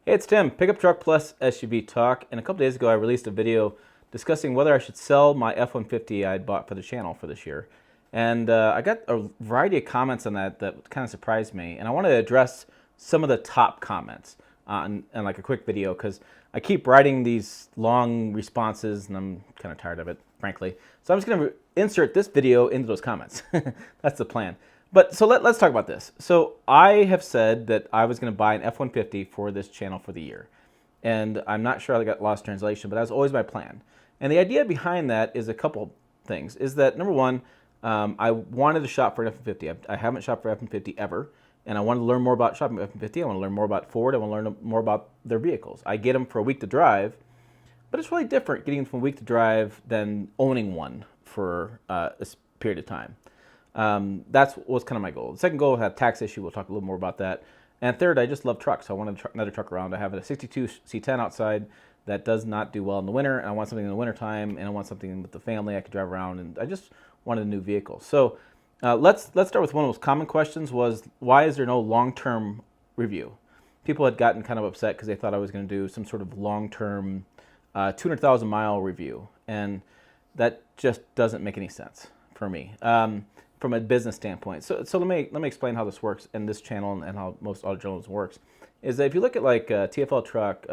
Hey, it's Tim, Pickup Truck Plus SUV Talk, and a couple days ago I released a video discussing whether I should sell my F-150 I had bought for the channel for this year. And I got a variety of comments on that kind of surprised me, and I wanted to address some of the top comments in like a quick video because I keep writing these long responses and I'm kind of tired of it, frankly. So I'm just going to insert this video into those comments. That's the plan. But so let's talk about this. So I have said that I was going to buy an F-150 for this channel for the year. And I'm not sure I got lost translation, but that was always my plan. And the idea behind that is a couple things. Is that, number one, I wanted to shop for an F-150. I haven't shopped for F-150 ever. And I wanted to learn more about shopping for F-150. I want to learn more about Ford. I want to learn more about their vehicles. I get them for a week to drive, but it's really different getting them from a week to drive than owning one for a period of time. That was kind of my goal. The second goal had a tax issue. We'll talk a little more about that. And third, I just love trucks. I wanted another truck around. I have a 62 C10 outside that does not do well in the winter. And I want something in the wintertime, and I want something with the family I could drive around. And I just wanted a new vehicle. So let's start with one of the most common questions was, why is there no long-term review? People had gotten kind of upset because they thought I was going to do some sort of long-term 200,000 mile review. And that just doesn't make any sense for me. From a business standpoint. So let me explain how this works in this channel and how most auto journalism works. Is that if you look at like TFL Truck,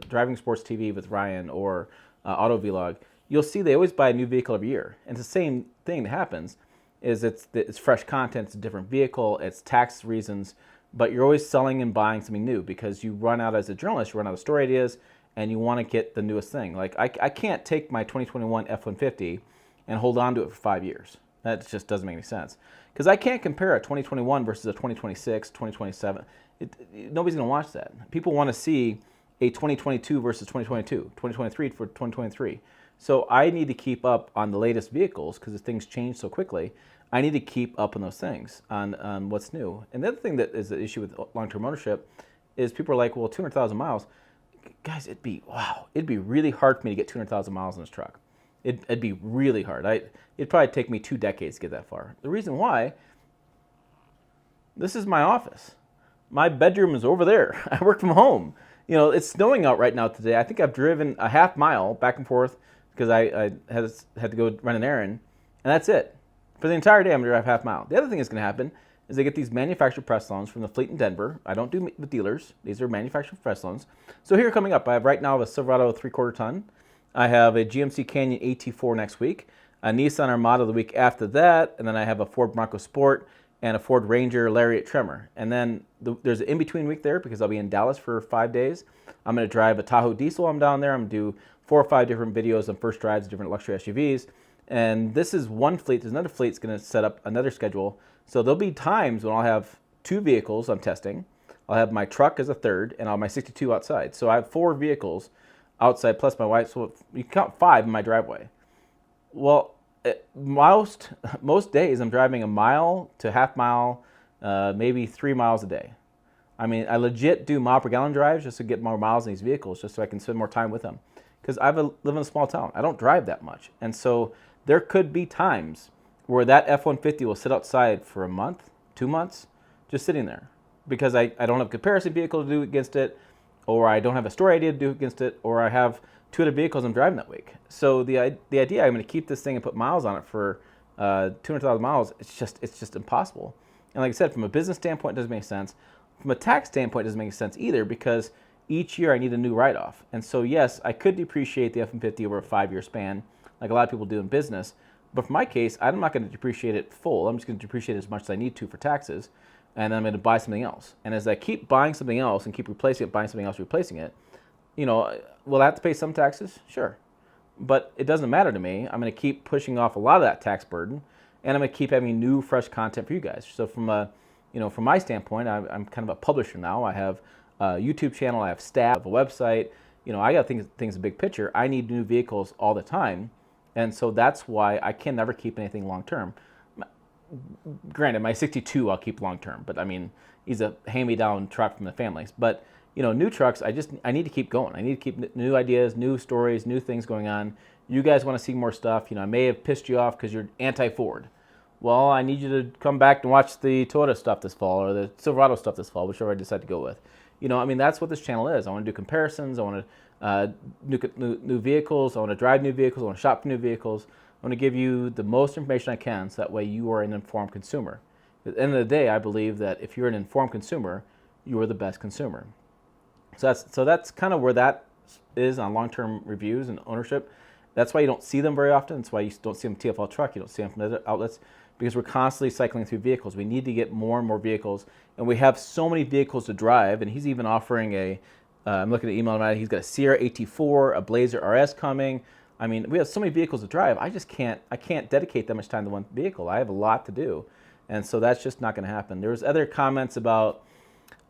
Driving Sports TV with Ryan, or Auto Vlog, you'll see they always buy a new vehicle every year. And it's the same thing that happens. Is it's fresh content, it's a different vehicle, it's tax reasons, but you're always selling and buying something new because you run out as a journalist, you run out of story ideas, and you want to get the newest thing. Like I can't take my 2021 F-150 and hold on to it for 5 years. That just doesn't make any sense. Because I can't compare a 2021 versus a 2026, 2027. Nobody's going to watch that. People want to see a 2022 versus 2022, 2023 for 2023. So I need to keep up on the latest vehicles because things change so quickly. I need to keep up on those things, on what's new. And the other thing that is the issue with long-term ownership is people are like, well, 200,000 miles. Guys, it'd be really hard for me to get 200,000 miles in this truck. It'd be really hard. It'd probably take me 2 decades to get that far. The reason why, this is my office. My bedroom is over there. I work from home. You know, it's snowing out right now today. I think I've driven a half mile back and forth because I had to go run an errand, and that's it. For the entire day, I'm going to drive half mile. The other thing that's going to happen is they get these manufactured press loans from the fleet in Denver. I don't do with dealers. These are manufactured press loans. So here coming up, I have right now a Silverado 3/4 ton. I have a GMC Canyon AT4 next week, a Nissan Armada the week after that, and then I have a Ford Bronco Sport and a Ford Ranger Lariat Tremor. And then there's an in-between week there because I'll be in Dallas for 5 days. I'm going to drive a Tahoe diesel while I'm down there. I'm going to do 4 or 5 different videos on first drives of different luxury SUVs. And this is one fleet. There's another fleet that's going to set up another schedule. So there'll be times when I'll have 2 vehicles I'm testing. I'll have my truck as a third, and I'll have my 62 outside. So I have 4 vehicles outside plus my wife, so you can count 5 in my driveway. Well, most days I'm driving a mile to half mile, maybe 3 miles a day. I mean, I legit do mile per gallon drives just to get more miles in these vehicles, just so I can spend more time with them. Because I live in a small town. I don't drive that much. And so there could be times where that F-150 will sit outside for a month, 2 months, just sitting there. Because I don't have a comparison vehicle to do against it, or I don't have a story idea to do against it, or I have 2 other vehicles I'm driving that week. So the idea I'm going to keep this thing and put miles on it for 200,000 miles, it's just impossible. And like I said, from a business standpoint, it doesn't make sense. From a tax standpoint, it doesn't make sense either because each year I need a new write-off. And so yes, I could depreciate the F-150 over a 5-year span, like a lot of people do in business. But for my case, I'm not going to depreciate it full. I'm just going to depreciate it as much as I need to for taxes. And then I'm going to buy something else. And as I keep buying something else and keep replacing it, buying something else, replacing it, you know, will I have to pay some taxes? Sure. But it doesn't matter to me. I'm going to keep pushing off a lot of that tax burden, and I'm going to keep having new, fresh content for you guys. So from from my standpoint, I'm kind of a publisher now. I have a YouTube channel, I have staff, I have a website. You know, I got things a big picture. I need new vehicles all the time, and so that's why I can never keep anything long term. Granted, my 62 I'll keep long term, but I mean, he's a hand-me-down truck from the families. But you know, new trucks, I need to keep going. I need to keep new ideas, new stories, new things going on. You guys want to see more stuff. You know, I may have pissed you off because you're anti-Ford. Well, I need you to come back and watch the Toyota stuff this fall or the Silverado stuff this fall, whichever I decide to go with. I mean, that's what this channel is. I want to do comparisons. I want to new vehicles. I want to drive new vehicles. I want to shop for new vehicles. I want to give you the most information I can so that way you are an informed consumer. At the end of the day, I believe that if you're an informed consumer, you are the best consumer. So that's kind of where that is on long-term reviews and ownership. That's why you don't see them very often. That's why you don't see them TFL Truck. You don't see them from other outlets, because we're constantly cycling through vehicles. We need to get more and more vehicles, and we have so many vehicles to drive. And he's even offering I'm looking at the email about it. He's got a Sierra AT4, a Blazer RS coming. I mean, we have so many vehicles to drive. I can't dedicate that much time to one vehicle. I have a lot to do, and so that's just not going to happen. There was other comments about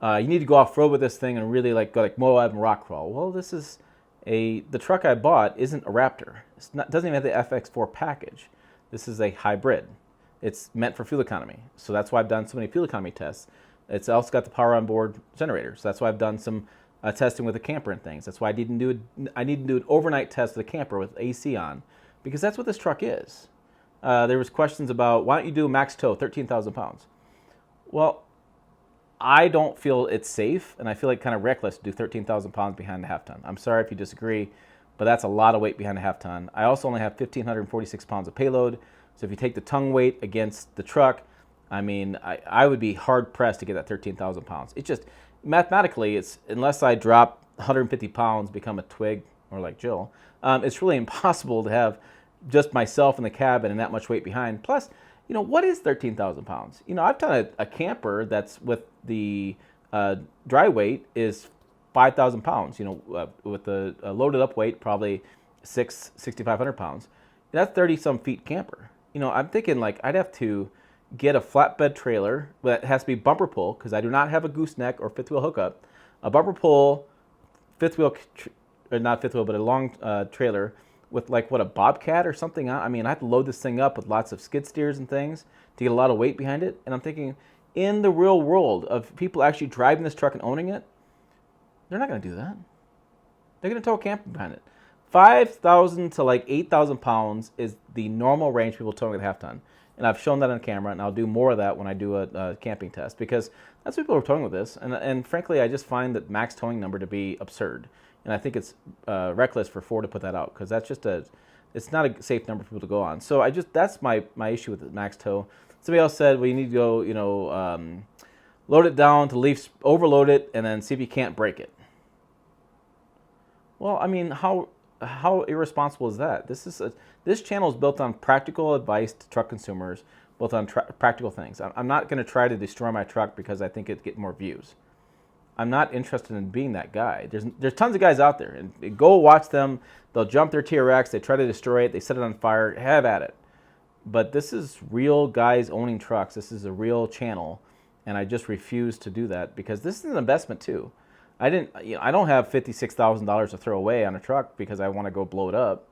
you need to go off-road with this thing and really go like Moab and rock crawl. Well, the truck I bought isn't a Raptor. It doesn't even have the FX4 package. This is a hybrid. It's meant for fuel economy. So that's why I've done so many fuel economy tests. It's also got the power onboard generator. So that's why I've done some testing with the camper and things. That's why I need to do an overnight test of the camper with AC on, because that's what this truck is. There was questions about, why don't you do a max tow, 13,000 pounds? Well, I don't feel it's safe, and I feel like kind of reckless to do 13,000 pounds behind a half ton. I'm sorry if you disagree, but that's a lot of weight behind a half ton. I also only have 1,546 pounds of payload, so if you take the tongue weight against the truck, I mean, I would be hard-pressed to get that 13,000 pounds. It's just, mathematically, unless I drop 150 pounds, become a twig, or like Jill, it's really impossible to have just myself in the cabin and that much weight behind. Plus, what is 13,000 pounds? I've done a camper that's with the dry weight is 5,000 pounds, with the loaded up weight, probably 6,500 pounds. That's 30-some feet camper. I'm thinking I'd have to get a flatbed trailer that has to be bumper pull, because I do not have a gooseneck or fifth wheel hookup. A bumper pull, fifth wheel, or not fifth wheel, but a long trailer with a Bobcat or something. I mean, I have to load this thing up with lots of skid steers and things to get a lot of weight behind it. And I'm thinking, in the real world of people actually driving this truck and owning it, they're not going to do that. They're going to tow a camper behind it. 5,000 to 8,000 pounds is the normal range people towing with a half ton. And I've shown that on camera, and I'll do more of that when I do a camping test, because that's what people are towing with this. And frankly, I just find that max towing number to be absurd. And I think it's reckless for Ford to put that out, because that's just it's not a safe number for people to go on. So that's my issue with the max tow. Somebody else said, well, you need to go, load it down to overload it, and then see if you can't break it. Well, I mean, how irresponsible is that? This channel is built on practical advice to truck consumers, built on practical things. I'm not going to try to destroy my truck because I think it'd get more views. I'm not interested in being that guy. There's tons of guys out there, and go watch them. They'll jump their TRX, they try to destroy it, they set it on fire, have at it. But this is real guys owning trucks. This is a real channel, and I just refuse to do that, because this is an investment too. I don't have $56,000 to throw away on a truck because I want to go blow it up.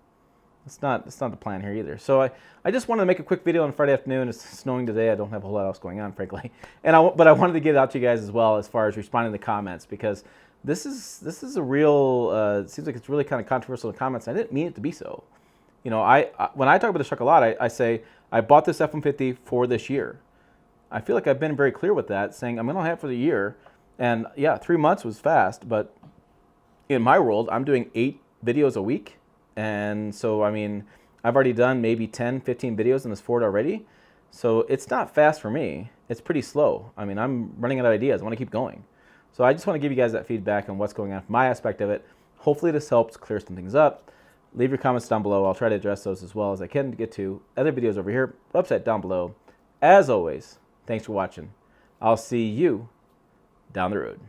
It's not the plan here either. So I just wanted to make a quick video on Friday afternoon. It's snowing today. I don't have a whole lot else going on, frankly. But I wanted to get it out to you guys as well, as far as responding to the comments, because this is a real. It seems like it's really kind of controversial in the comments. I didn't mean it to be so. When I talk about this truck a lot, I say I bought this F-150 for this year. I feel like I've been very clear with that, saying I'm going to have it for the year. And yeah, 3 months was fast, but in my world, I'm doing 8 videos a week. And so, I mean, I've already done maybe 10, 15 videos in this Ford already. So it's not fast for me. It's pretty slow. I mean, I'm running out of ideas. I want to keep going. So I just want to give you guys that feedback on what's going on from my aspect of it. Hopefully this helps clear some things up. Leave your comments down below. I'll try to address those as well as I can to get to. Other videos over here, website down below. As always, thanks for watching. I'll see you down the road.